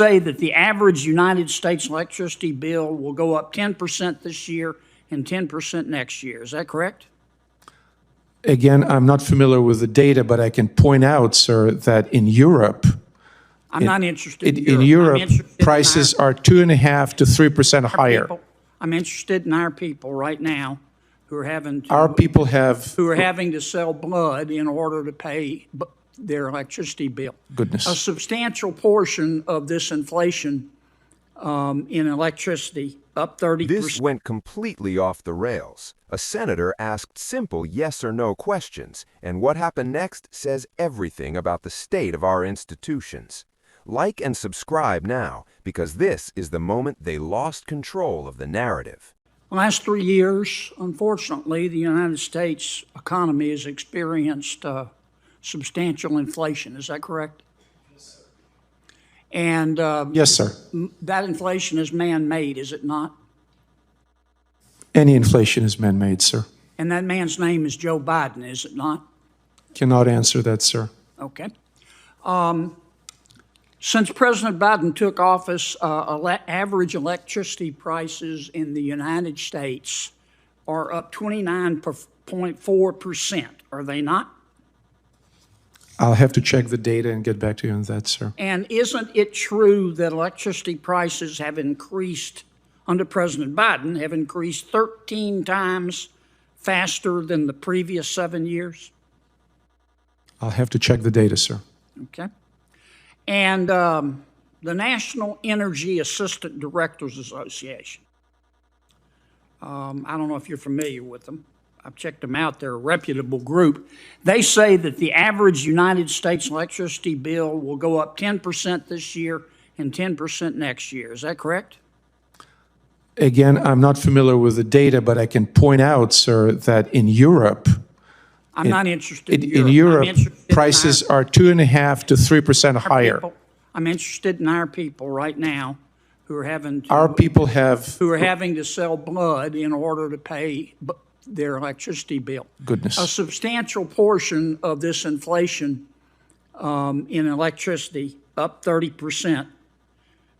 say that the average United States electricity bill will go up 10% this year and 10% next year. Is that correct? Again, I'm not familiar with the data, but I can point out, sir, that in Europe, I'm not interested in in Europe. Europe, prices are 2.5% to 3% higher. I'm interested in our people right now who are having to, Our people who are having to sell blood in order to pay their electricity bill. Goodness. A substantial portion of this inflation in electricity, up 30%. This went completely off the rails. A senator asked simple yes or no questions, and what happened next says everything about the state of our institutions. Like and subscribe now, because this is the moment they lost control of the narrative. Last 3 years, unfortunately, the United States economy has experienced substantial inflation. Is that correct? Yes, sir. And yes, sir. That inflation is man-made, is it not? Any inflation is man-made, sir. And that man's name is Joe Biden, is it not? Cannot answer that, sir. Okay. Since President Biden took office, average electricity prices in the United States are up 29.4%, are they not? I'll have to check the data and get back to you on that, sir. And isn't it true that electricity prices have increased under President Biden, have increased 13 times faster than the previous 7 years? I'll have to check the data, sir. Okay. And the National Energy Assistant Directors Association, I don't know if you're familiar with them. I've checked them out. They're a reputable group. They say that the average United States electricity bill will go up 10% this year and 10% next year. Is that correct? Again, I'm not familiar with the data, but I can point out, sir, that in Europe, I'm not interested in Europe, prices are 2.5% to 3% higher. I'm interested in our people right now who are having to, Our people who are having to sell blood in order to pay their electricity bill. Goodness. A substantial portion of this inflation in electricity, up 30%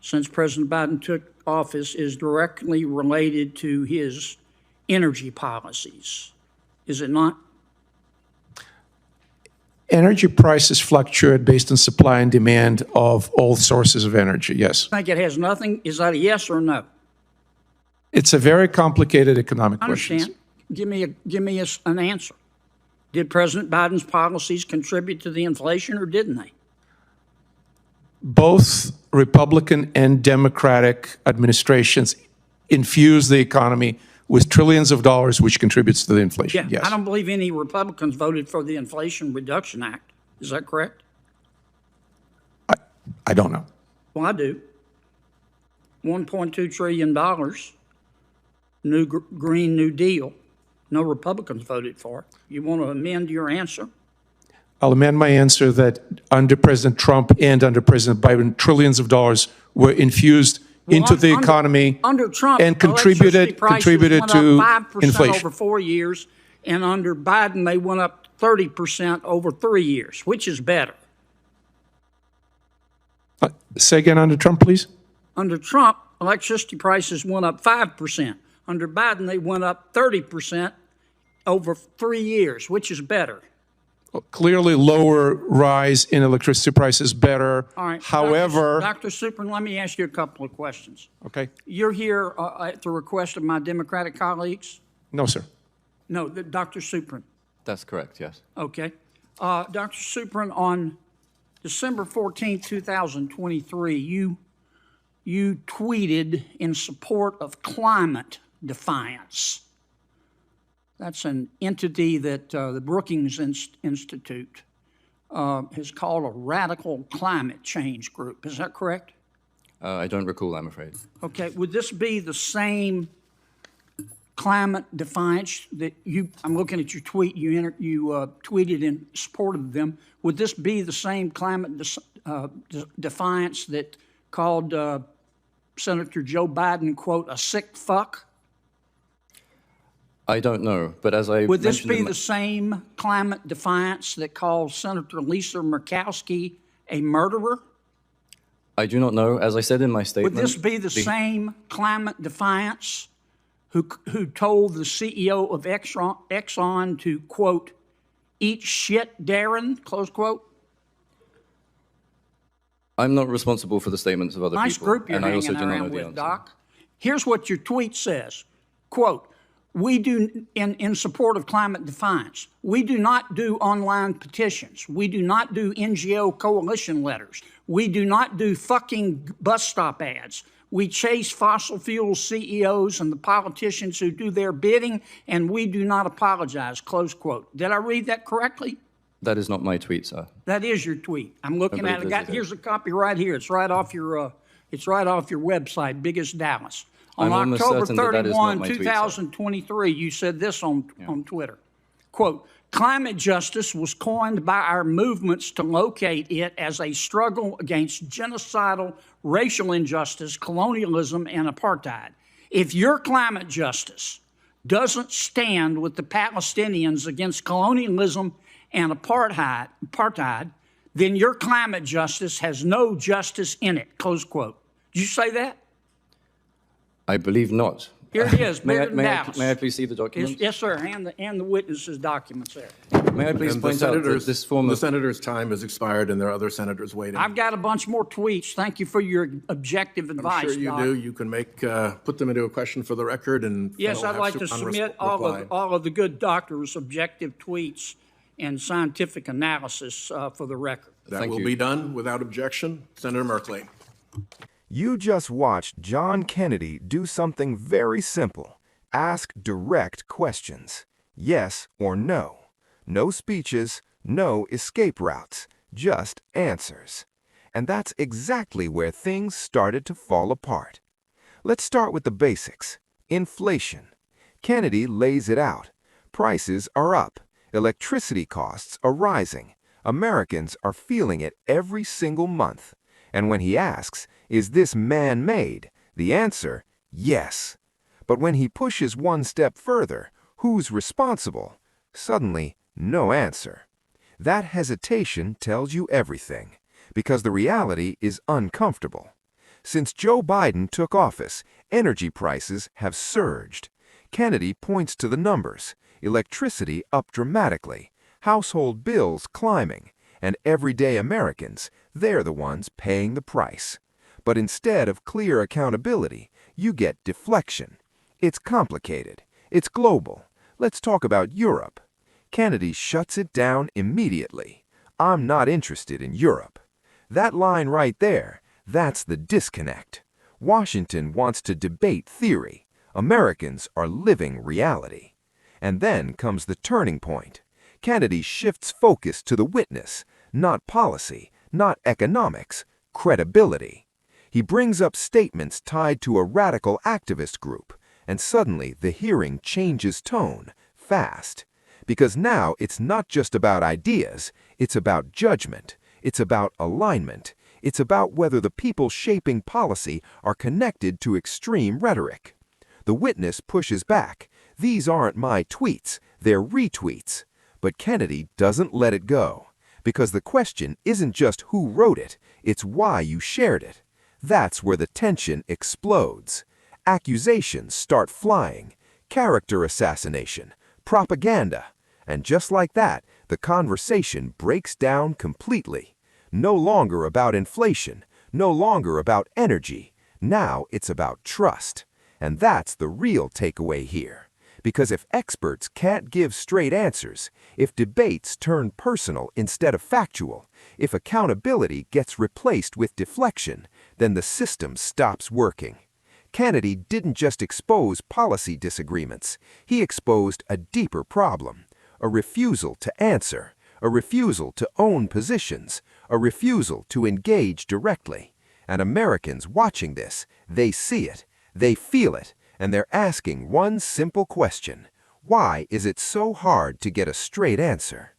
since President Biden took office, is directly related to his energy policies. Is it not? Energy prices fluctuate based on supply and demand of all sources of energy, yes. I think it has nothing. Is that a yes or no? It's a very complicated economic question. I understand. Give me an answer. Did President Biden's policies contribute to the inflation, or didn't they? Both Republican and Democratic administrations infuse the economy with trillions of dollars, which contributes to the inflation. Yeah, yes. I don't believe any Republicans voted for the Inflation Reduction Act. Is that correct? I don't know. Well, I do. $1.2 trillion, Green New Deal. No Republicans voted for it. You want to amend your answer? I'll amend my answer that under President Trump and under President Biden, trillions of dollars were infused into the economy under Trump, and contributed to 5% inflation. Over 4 years, and under Biden, they went up 30% over 3 years. Which is better? Say again, under Trump, please. Under Trump, electricity prices went up 5%. Under Biden, they went up 30% over 3 years. Which is better? Well, clearly, lower rise in electricity prices better. All right. However, Dr. Suprin, let me ask you a couple of questions. Okay. You're here at the request of my Democratic colleagues? No, sir. No, Dr. Suprin. That's correct, yes. Okay. Dr. Suprin, on December 14, 2023, you tweeted in support of climate defiance. That's an entity that the Brookings Institute has called a radical climate change group. Is that correct? I don't recall, I'm afraid. Okay. Would this be the same climate defiance that I'm looking at your tweet, you tweeted in support of them. Would this be the same climate defiance that called Senator Joe Biden, quote, a sick fuck? I don't know, but as I Would this mentioned be the same climate defiance that called Senator Lisa Murkowski a murderer? I do not know. As I said in my statement, Would this be the same climate defiance who told the CEO of Exxon to, quote, eat shit, Darren, close quote? I'm not responsible for the statements of other Nice people. group you're and I also hanging do not know around the with, answer. Doc. Here's what your tweet says, quote, we do, in support of climate defiance, we do not do online petitions. We do not do NGO coalition letters. We do not do fucking bus stop ads. We chase fossil fuel CEOs and the politicians who do their bidding, and we do not apologize, close quote. Did I read that correctly? That is not my tweet, sir. That is your tweet. I'm looking at it. Here's a copy right here. It's right off your website, Biggest Dallas. On I'm almost October certain that is not 31, my tweet, sir. 2023, you said this on Twitter. Quote, climate justice was coined by our movements to locate it as a struggle against genocidal racial injustice, colonialism, and apartheid. If your climate justice doesn't stand with the Palestinians against colonialism and apartheid, then your climate justice has no justice in it, close quote. Did you say that? I believe not. Here it is, may, bigger I, than may, I, Dallas. may I please see the documents? Yes, sir, and the witnesses' documents there. May I please And the point out that senators, this form the of... senator's time has expired, and there are other senators waiting. I've got a bunch more tweets. Thank you for your objective advice, I'm sure you Doc. do. You can put them into a question for the record, and Yes, they'll I'd have like to submit all of the good doctors' objective tweets and scientific analysis for the record. That Thank will you. be done without objection. Senator Merkley. You just watched John Kennedy do something very simple. Ask direct questions. Yes or no. No speeches, no escape routes, just answers. And that's exactly where things started to fall apart. Let's start with the basics. Inflation. Kennedy lays it out. Prices are up. Electricity costs are rising. Americans are feeling it every single month. And when he asks, is this man-made? The answer, yes. But when he pushes one step further, who's responsible? Suddenly, no answer. That hesitation tells you everything, because the reality is uncomfortable. Since Joe Biden took office, energy prices have surged. Kennedy points to the numbers. Electricity up dramatically, household bills climbing, and everyday Americans, they're the ones paying the price. But instead of clear accountability, you get deflection. It's complicated. It's global. Let's talk about Europe. Kennedy shuts it down immediately. I'm not interested in Europe. That line right there, that's the disconnect. Washington wants to debate theory. Americans are living reality. And then comes the turning point. Kennedy shifts focus to the witness, not policy, not economics, credibility. He brings up statements tied to a radical activist group, and suddenly the hearing changes tone, fast. Because now it's not just about ideas, it's about judgment, it's about alignment, it's about whether the people shaping policy are connected to extreme rhetoric. The witness pushes back. These aren't my tweets, they're retweets. But Kennedy doesn't let it go, because the question isn't just who wrote it, it's why you shared it. That's where the tension explodes. Accusations start flying, character assassination, propaganda. And just like that, the conversation breaks down completely. No longer about inflation, no longer about energy. Now it's about trust. And that's the real takeaway here. Because if experts can't give straight answers, if debates turn personal instead of factual, if accountability gets replaced with deflection, then the system stops working. Kennedy didn't just expose policy disagreements, he exposed a deeper problem, a refusal to answer, a refusal to own positions, a refusal to engage directly. And Americans watching this, they see it, they feel it, and they're asking one simple question. Why is it so hard to get a straight answer?